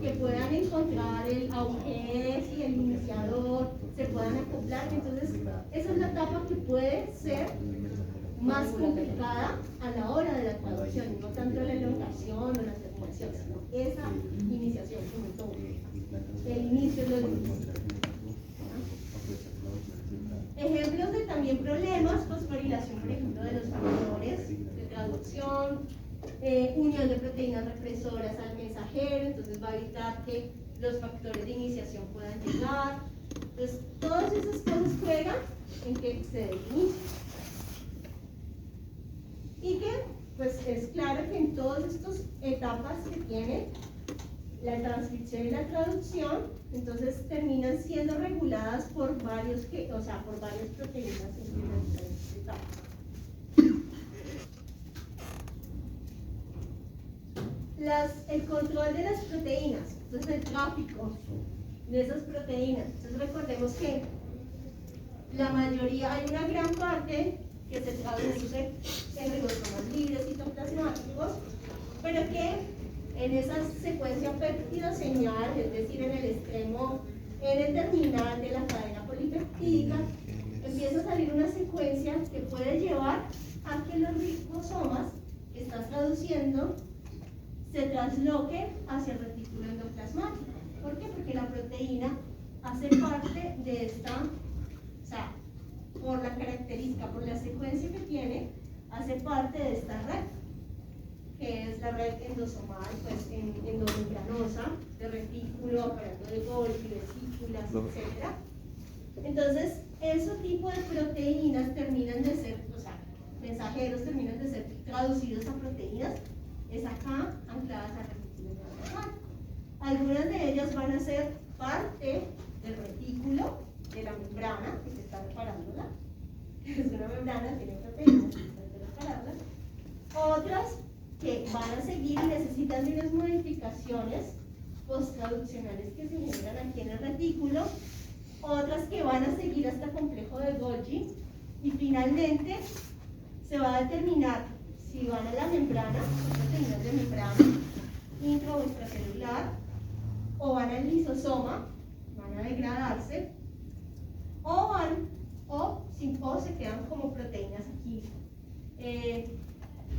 que puedan encontrar el AUGES y el iniciador, se puedan acoplar. Entonces, esa es la etapa que puede ser más complicada a la hora de la traducción, no tanto la elongación o la terminación, sino esa iniciación, sobre todo, el inicio de los líneas. Ejemplos de también problemas, fosforilación, por ejemplo, de los factores de traducción, unión de proteínas represoras al mensajero, entonces va a evitar que los factores de iniciación puedan llegar. Entonces, todas esas cosas juegan en que se dé inicio. Y que, pues, es claro que en todas estas etapas que tiene la transcripción y la traducción, entonces terminan siendo reguladas por varios por varias proteínas en diferentes etapas. El control de las proteínas, entonces el tráfico de esas proteínas. Entonces recordemos que la mayoría, hay una gran parte que se traduce en ribosomas libres citoplasmáticos, pero que en esa secuencia péptido-señal, es decir, en el extremo, en el terminal de la cadena polipeptídica, empieza a salir una secuencia que puede llevar a que los ribosomas que estás traduciendo se trasloque hacia el retículo endoplasmático. ¿Por qué? Porque la proteína hace parte de esta, o sea, por la característica, por la secuencia que tiene, hace parte de esta red, que es la red endosomal, pues endomembranosa, de retículo, aparato de Golgi, vesículas, etc. Entonces, ese tipo de proteínas terminan de ser, o sea, mensajeros terminan de ser traducidos a proteínas, es acá, ancladas al retículo endoplasmático. Algunas de ellas van a ser parte del retículo, de la membrana, que se está reparándola, es una membrana, tiene proteínas, que se está reparándola. Otras que van a seguir y necesitan de unas modificaciones post-traduccionales que se generan aquí en el retículo, otras que van a seguir hasta complejo de Golgi, y finalmente se va a determinar si van a la membrana, proteínas de membrana, intro o extracelular, o van al lisosoma, van a degradarse, o se quedan como proteínas aquí,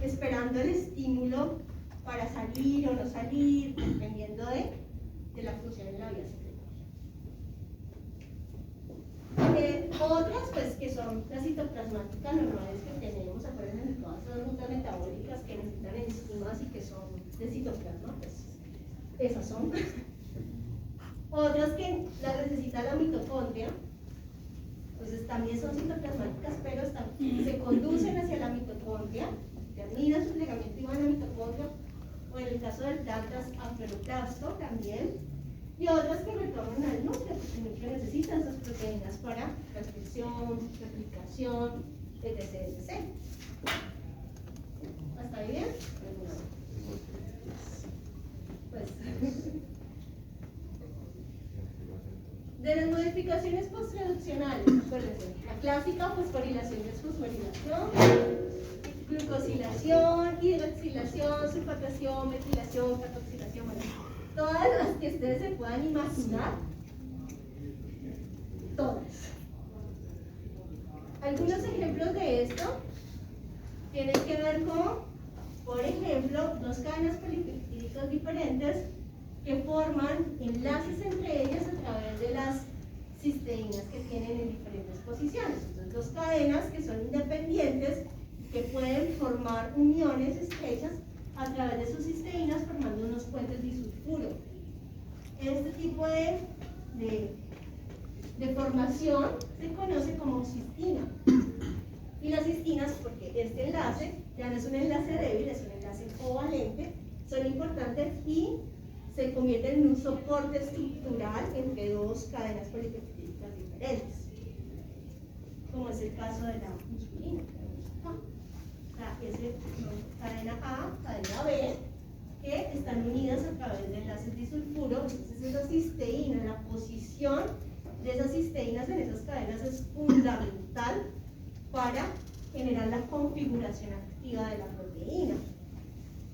esperando el estímulo para salir o no salir, dependiendo de la función en la vía secretoria. Otras, pues, que son las citoplasmáticas normales que tenemos, acuérdense de todas esas rutas metabólicas que necesitan enzimas y que son de citoplasma, pues, esas son. Otras que las necesita la mitocondria, entonces también son citoplasmáticas, pero se conducen hacia la mitocondria, terminan su plegamiento y van a la mitocondria, o en el caso del plantas a cloroplasto también, y otras que retornan al núcleo, porque el núcleo necesita esas proteínas para transcripción, replicación, etc. ¿Hasta ahí bien? Pues, de las modificaciones posttraduccionales, acuérdense, la clásica fosforilación, desfosforilación, glucosilación, hidroxilación, sulfatación, metilación, carboxilación, bueno, todas las que ustedes se puedan imaginar, todas. Algunos ejemplos de esto tienen que ver con, por ejemplo, dos cadenas polipeptídicas diferentes que forman enlaces entre ellas a través de las cisteínas que tienen en diferentes posiciones. Entonces, dos cadenas que son independientes, que pueden formar uniones estrechas a través de sus cisteínas formando unos puentes disulfuro. Este tipo de formación se conoce como cistina. Y las cistinas, porque este enlace ya no es un enlace débil, es un enlace covalente, son importantes y se convierten en un soporte estructural entre dos cadenas polipeptídicas diferentes, como es el caso de la insulina. O sea, es cadena A, cadena B, que están unidas a través de enlaces disulfuro. Entonces esa cisteína, la posición de esas cisteínas en esas cadenas es fundamental para generar la configuración activa de la proteína.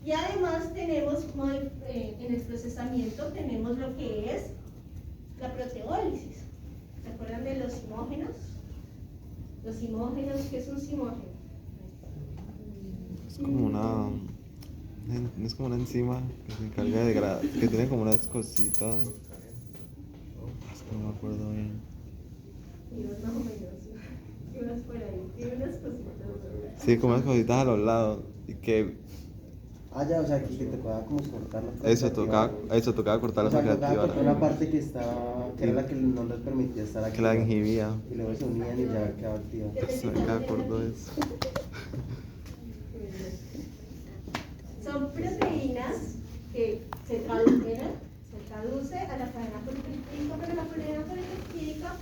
Y además tenemos, en el procesamiento, tenemos lo que es la proteólisis. ¿Se acuerdan de los simógenos? Los simógenos, ¿qué es un simógeno? Es como una enzima que se encarga de degradar, que tiene como unas cositas. Es que no me acuerdo bien. Ibas más o menos, ibas por ahí, tiene unas cositas. Sí, como unas cositas a los lados. Y que Ya, o sea, que te tocaba como cortar la parte eso creativa. tocaba cortar la O sea, tocaba creativa, cortar una parte que estaba, que era la que no les permitía estar aquí. que la inhibía. Y luego se unían y ya quedaba activa. Pues me acuerdo de eso. Son proteínas que se traduce a la cadena polipeptídica, pero la cadena polipeptídica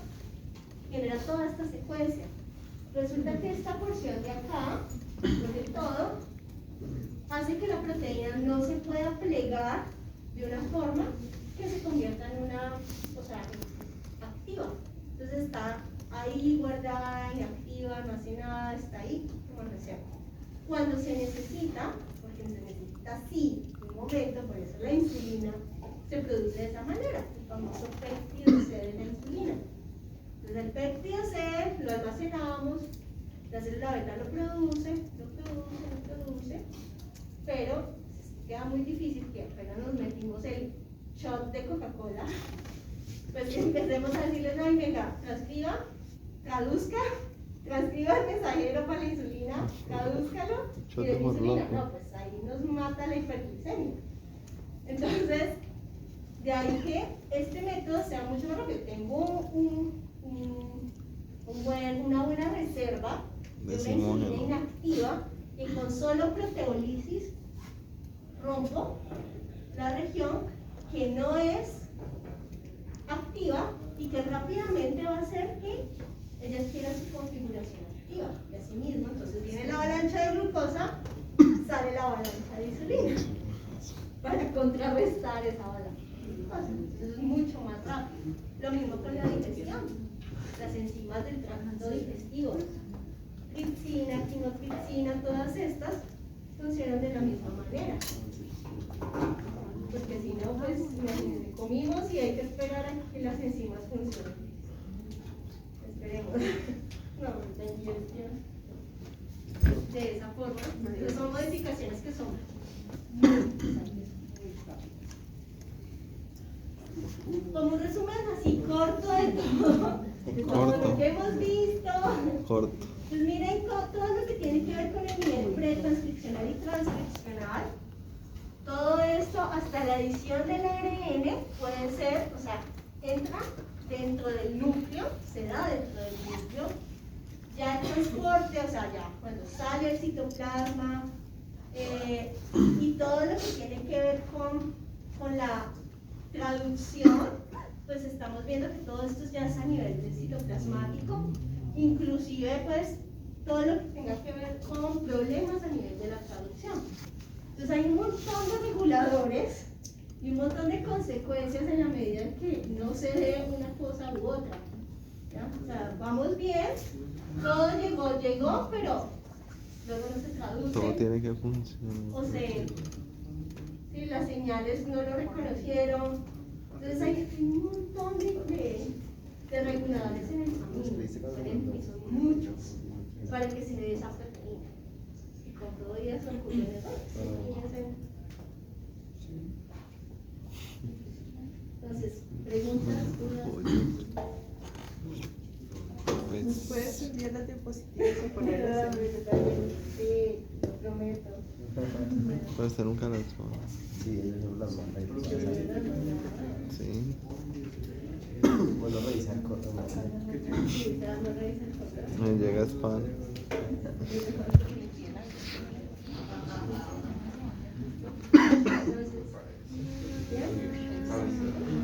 genera toda esta secuencia. Resulta que esta porción de acá, de todo, hace que la proteína no se pueda plegar de una forma que se convierta en una, o sea, activa. Entonces está ahí guardada, inactiva, no hace nada, está ahí como reserva. Cuando se necesita, porque se necesita así, en un momento, por eso la insulina se produce de esa manera, el famoso péptido C de la insulina. Entonces el péptido C lo almacenamos, la célula beta lo produce, pero queda muy difícil que apenas nos metimos el shot de Coca-Cola, pues que empecemos a decirles, no, venga, transcriba el mensajero para la insulina, tradúzcalo, y de la insulina, no, pues ahí nos mata la hiperglicemia. Entonces, de ahí que este método sea mucho más rápido. Tengo una buena reserva de una insulina inactiva y con solo proteólisis rompo la región que no es activa y que rápidamente va a hacer que ella adquiera su configuración activa. Y así mismo, entonces viene la avalancha de glucosa, sale la avalancha de insulina para contrarrestar esa avalancha de glucosa. Entonces es mucho más rápido. Lo mismo con la digestión, las enzimas del tracto digestivo. tripsina, quimotripsina, todas estas funcionan de la misma manera. Porque si no, pues imagínense, comimos y hay que esperar a que las enzimas funcionen. Esperemos. No, la ingestión. De esa forma, entonces son modificaciones que son muy interesantes. Como un resumen así corto de todo lo que hemos visto. Corto. Pues miren todo lo que tiene que ver con el nivel pretranscripcional y transcripcional. Todo esto hasta la edición del ARN puede ser, o sea, entra dentro del núcleo, se da dentro del núcleo. Ya el transporte, o sea, ya cuando sale el citoplasma y todo lo que tiene que ver con la traducción, pues estamos viendo que todo esto ya es a nivel del citoplasmático, inclusive pues todo lo que tenga que ver con problemas a nivel de la traducción. Entonces hay un montón de reguladores y un montón de consecuencias en la medida en que no se dé una cosa u otra. ¿Ya? O sea, vamos bien, todo llegó, pero luego no se traduce. Todo tiene que funcionar. O sea, si las señales no lo reconocieron. Entonces hay un montón de reguladores en el camino, y son muchos, para que se dé esa proteína. Y con todo eso ocurren errores. Entonces, preguntas, dudas. ¿Puedes enviar las diapositivas o ponerlas en Sí, lo prometo. Puede ser un canal solo. Sí, ellos son las más Sí. Bueno, revisar corto más. Sí, te vamos a revisar cosas. Me llega spam.